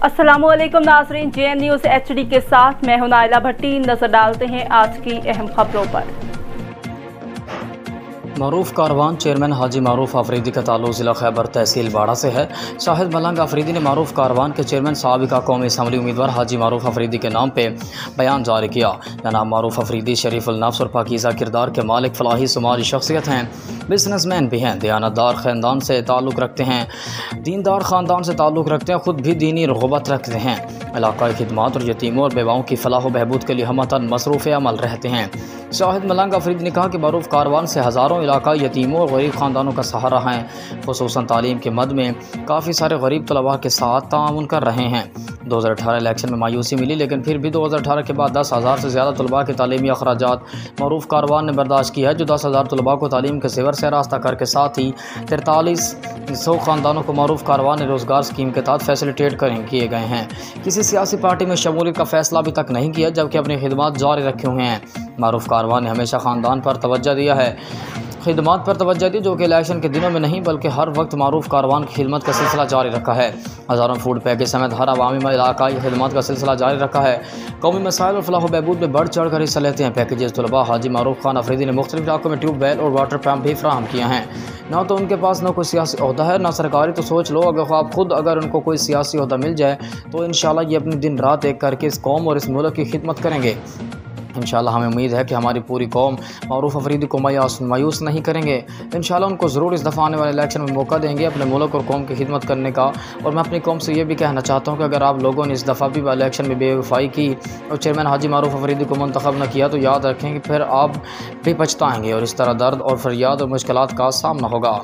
अस्सलामुअलैकुम नाज़रीन, JN news HD के साथ मैं हूं नाइला भट्टी। नजर डालते हैं आज की अहम खबरों पर। मारूफ कारवान चेयरमैन हाजी मारूफ अफरीदी का ताल्लुक ज़िला खैबर तहसील बाड़ा से है। शाहिद मलंग अफरीदी ने मारूफ कारवान के चेयरमैन साबिका कौमी असम्बली उम्मीदवार हाजी मारूफ अफरीदी के नाम पे बयान जारी किया। जनाब मारूफ अफरीदी शरीफुल नफ्स और पाकीज़ा किरदार के मालिक फलाही शुमारी शख्सियत हैं, बिजनेसमैन भी हैं, दयानतदार ख़ानदान से ताल्लुक़ रखते हैं, दीनदार ख़ानदान से ताल्लुक़ रखते हैं, ख़ुद भी दीनी रग़बत रखते हैं, इलाक़ाई खिदमात और यतीमों और बेवाओं की फलाह व बहबूद के लिए हमतन मसरूफ़ अमल रहते हैं। शाहिद मलंग अफरीदी ने कहा कि मारूफ कारवान से हज़ारों इलाक़ाई यतीमों और गरीब ख़ानदानों का सहारा हैं। ख़ुसूसन तालीम के मद में काफ़ी सारे गरीब तलबा के साथ ताउन कर रहे हैं। 2018 इलेक्शन में मायूसी मिली, लेकिन फिर भी 2018 के बाद 10,000 से ज़्यादा तलबा के तालीमी अखराजात मारूफ कारवान ने बर्दाश्त किया है, जो 10,000 तलबा को तालीम के ज़ेवर से रास्ता करके साथ ही 4300 ख़ानदानों को मारूफ कारवान ने रोज़गार स्कीम के तहत फैसिलिटेट किए गए हैं। किसी सियासी पार्टी में शमूलियत का फ़ैसला अभी तक नहीं किया, जबकि अपनी खिदमत जारी रखे हुए हैं। मारूफ कारवान ने हमेशा ख़ानदान पर तवज्जो दिया है, खिदमत पर तवज्जो दी, जो कि इलेक्शन के दिनों में नहीं बल्कि हर वक्त मारूफ कारवान की खिदमत का सिलसिला जारी रखा है। हज़ारों फूड पैकेज समेत हर अवामी में इलाकाई खिदमत का सिलसिला जारी रखा है। कौमी मसाइल और फलाह बहबूद में बढ़ चढ़ कर हिस्सा लेते हैं। पैकेजेस तलबा हाजी मारूफ खान अफरीदी ने मुख्तलिफ इलाकों में ट्यूबवेल और वाटर पंप भी फराहम किए हैं। ना तो उनके पास ना कोई सियासी ओहदा है, ना सरकारी, तो सोच लो अगर उनको कोई सियासी ओहदा मिल जाए तो इंशाल्लाह ये अपनी दिन रात एक करके इस कौम और इस मुल्क की खिदमत करेंगे। इंशाल्लाह हमें उम्मीद है कि हमारी पूरी कौम मारूफ अफरीदी को मायूस नहीं करेंगे। इंशाल्लाह उनको ज़रूर इस दफ़ा आने वाले इलेक्शन में मौका देंगे अपने मुल्क और कौम की खिदमत करने का। और मैं अपनी कौम से ये भी कहना चाहता हूँ कि अगर आप लोगों ने इस दफ़ा भी इलेक्शन में बेवफाई की और चेयरमैन हाजी मारूफ अफरीदी को मुंतखब न किया, तो याद रखें कि फिर आप भी पछताएँगे और इस तरह दर्द और फरियाद और मुश्किलात का सामना होगा।